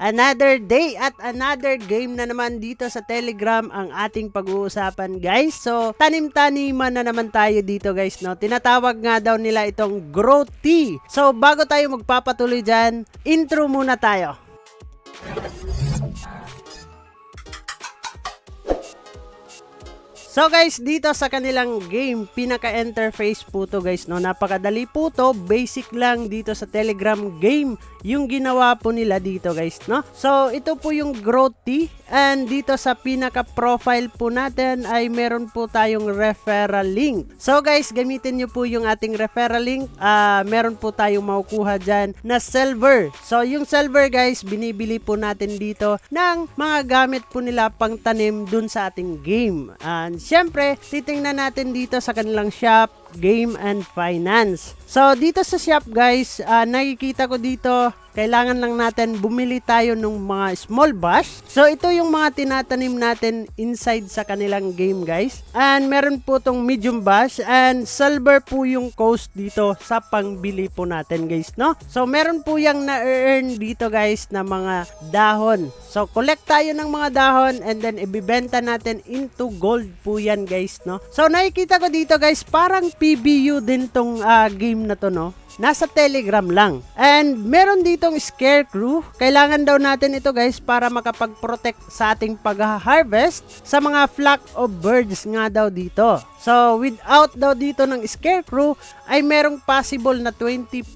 Another day at another game na naman dito sa Telegram ang ating pag-uusapan guys. So, tanim-taniman na naman tayo dito guys, no? Tinatawag nga daw nila itong Grow Tea. So, bago tayo magpapatuloy dyan, intro muna tayo. So guys, dito sa kanilang game, pinaka-interface po to guys, no? Napakadali po to, basic lang dito sa Telegram game yung ginawa po nila dito guys, no? So ito po yung Grow Tea, and dito sa pinaka-profile po natin ay meron po tayong referral link. So guys, gamitin nyo po yung ating referral link. Meron po tayong makukuha dyan na silver. So yung silver guys, binibili po natin dito ng mga gamit po nila pang tanim dun sa ating game. And syempre, titingnan natin dito sa kanilang shop, game and finance. So dito sa shop guys, nakikita ko dito, kailangan lang natin bumili tayo ng mga small bash. So ito yung mga tinatanim natin inside sa kanilang game guys. And meron po tong medium bash and silver po yung cost dito sa pangbili po natin guys, no? So meron po yung na-earn dito guys na mga dahon. So collect tayo ng mga dahon and then ibibenta natin into gold po yan guys, no? So nakikita ko dito guys, parang PBU din tong game na to, no? Nasa Telegram lang. And meron ditong scarecrow. Kailangan daw natin ito guys para makapag-protect sa ating pag-harvest sa mga flock of birds nga daw dito. So without daw dito ng scarecrow ay merong possible na 20%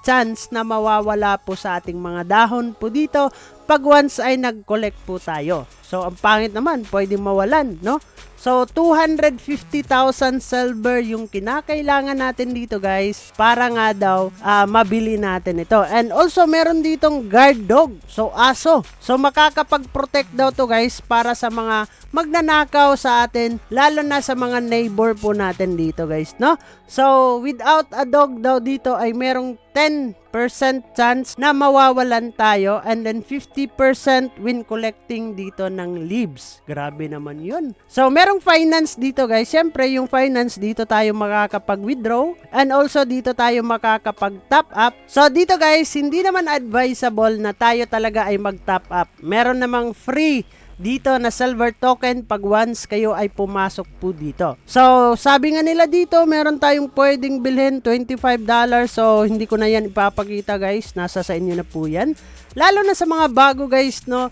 chance na mawawala po sa ating mga dahon po dito pag once ay nag-collect po tayo. So ang pangit naman, pwedeng mawalan, no? So 250,000 silver yung kinakailangan natin dito guys para nga daw mabili natin ito. And also meron ditong guard dog, so aso. So makakapag-protect daw to guys para sa mga magnanakaw sa atin, lalo na sa mga neighbor po natin dito guys, no? So without a dog daw dito ay merong 10% chance na mawawalan tayo, and then 50% when collecting dito ng leaves. Grabe naman yun. So merong finance dito guys. Syempre yung finance dito tayo makakapag-withdraw, and also dito tayo makakapag-top up. So dito guys, hindi naman advisable na tayo talaga ay mag-top up. Meron namang free dito na silver token pag once kayo ay pumasok po dito. So sabi nga nila dito, meron tayong pwedeng bilhin $25. So hindi ko na yan ipapakita guys, nasa sa inyo na po yan. Lalo na sa mga bago guys, no?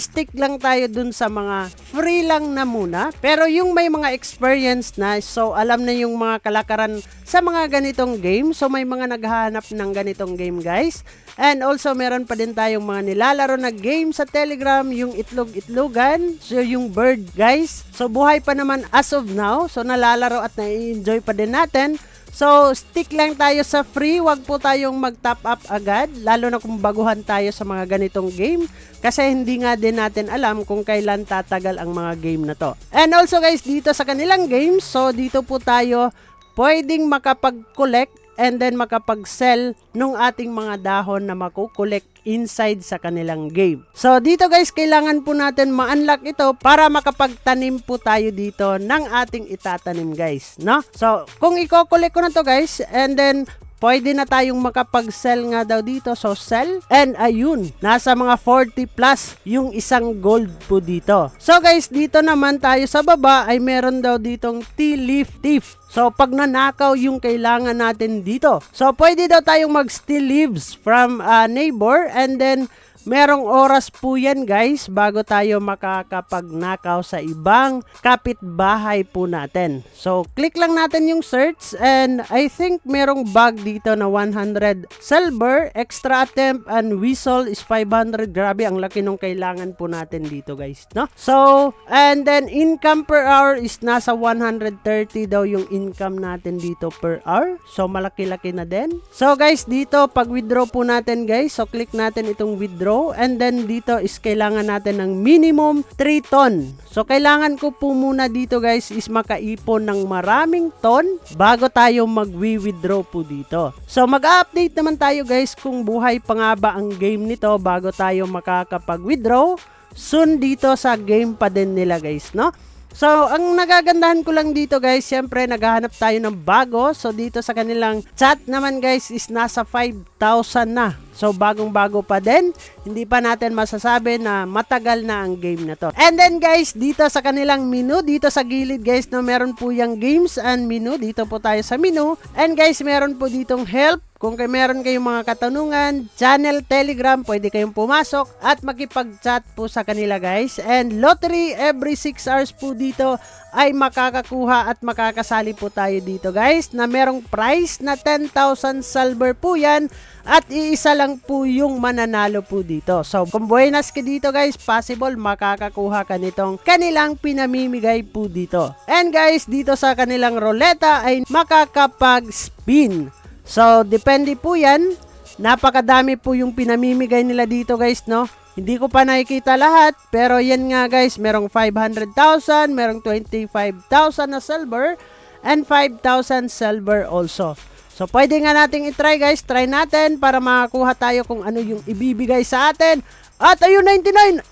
Stick lang tayo dun sa mga free lang na muna. Pero yung may mga experience na, so alam na yung mga kalakaran sa mga ganitong game. So may mga naghahanap ng ganitong game guys. And also meron pa din tayong mga nilalaro na game sa Telegram, yung itlog-itlogan, so yung bird guys. So buhay pa naman as of now. So nalalaro at na-enjoy pa din natin. So, stick lang tayo sa free, wag po tayong mag-top up agad, lalo na kung baguhan tayo sa mga ganitong game, kasi hindi nga din natin alam kung kailan tatagal ang mga game na to. And also guys, dito sa kanilang games, so dito po tayo pwedeng makapag-collect and then makapag-sell nung ating mga dahon na makukolect inside sa kanilang game. So dito guys, kailangan po natin ma-unlock ito para makapagtanim po tayo dito ng ating itatanim guys, no? So kung i-collect ko na to guys, and then pwede na tayong makapag-sell nga daw dito. So sell, and ayun, nasa mga 40 plus yung isang gold po dito. So guys, dito naman tayo sa baba ay meron daw ditong tea leaf thief. So pag nanakaw yung kailangan natin dito, so pwede daw tayong mag-steal leaves from a neighbor, and then merong oras po yan guys bago tayo makakapagnakaw sa ibang kapitbahay po natin. So click lang natin yung search, and I think merong bag dito na 100 silver, extra attempt and whistle is 500. Grabe, ang laki nung kailangan po natin dito guys, no? So and then income per hour is nasa 130 daw yung income natin dito per hour. So malaki-laki na din. So guys, dito pag withdraw po natin guys, so click natin itong withdraw. And then dito is kailangan natin ng minimum 3 ton. So kailangan ko po muna dito guys is makaipon ng maraming ton bago tayo mag-withdraw po dito. So mag-update naman tayo guys kung buhay pa nga ba ang game nito bago tayo makakapag-withdraw. Soon dito sa game pa din nila guys, no? So, ang nagagandahan ko lang dito guys, syempre naghahanap tayo ng bago. So, dito sa kanilang chat naman guys is nasa 5,000 na. So bagong-bago pa din, hindi pa natin masasabi na matagal na ang game na to. And then guys, dito sa kanilang menu, dito sa gilid guys, no, meron po yung games and menu. Dito po tayo sa menu. And guys, meron po ditong help. Kung meron kayong mga katanungan, channel, Telegram, pwede kayong pumasok at makipag-chat po sa kanila guys. And lottery, every 6 hours po dito ay makakakuha at makakasali po tayo dito guys, na merong prize na 10,000 silver po yan at iisa lang po yung mananalo po dito. So kung buenas ka dito guys, possible makakakuha ka nitong kanilang pinamimigay po dito. And guys, dito sa kanilang roleta ay makakapag-spin. So, depende po yan. Napakadami po yung pinamimigay nila dito guys, no? Hindi ko pa nakikita lahat, pero yan nga guys, merong 500,000, merong 25,000 na silver, and 5,000 silver also. So, pwede nga nating itry guys, try natin para makakuha tayo kung ano yung ibibigay sa atin. At ayun, 99!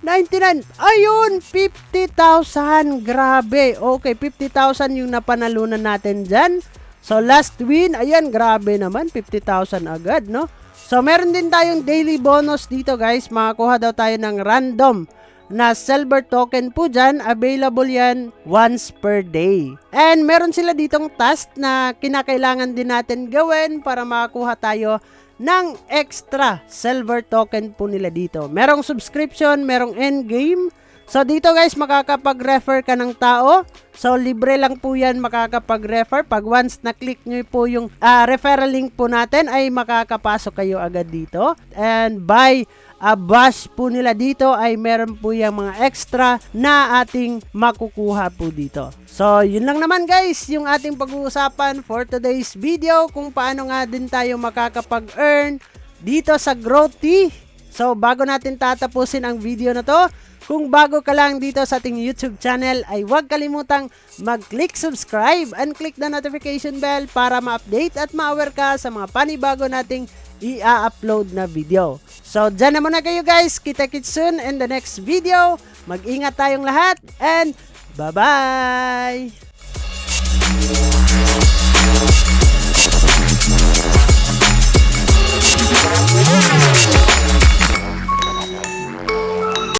99! Ayun, 50,000! Grabe! Okay, 50,000 yung napanalunan natin dyan. So, last win, ayan, grabe naman, 50,000 agad, no? So, meron din tayong daily bonus dito, guys. Makakuha daw tayo ng random na silver token po dyan. Available yan once per day. And meron sila ditong task na kinakailangan din natin gawin para makakuha tayo ng extra silver token po nila dito. Merong subscription, merong endgame. So, dito guys, makakapag-refer ka ng tao. So, libre lang po yan makakapag-refer. Pag once na-click nyo po yung referral link po natin, ay makakapasok kayo agad dito. And by a bash po nila dito, ay meron po yung mga extra na ating makukuha po dito. So, yun lang naman guys, yung ating pag-uusapan for today's video, kung paano nga din tayo makakapag-earn dito sa Growthy. So, bago natin tatapusin ang video na to, kung bago ka lang dito sa ating YouTube channel, ay huwag kalimutang mag-click subscribe and click the notification bell para ma-update at ma-aware ka sa mga panibago nating i-upload na video. So, dyan na muna kayo guys. Kita-kits soon in the next video. Mag-ingat tayong lahat and bye-bye!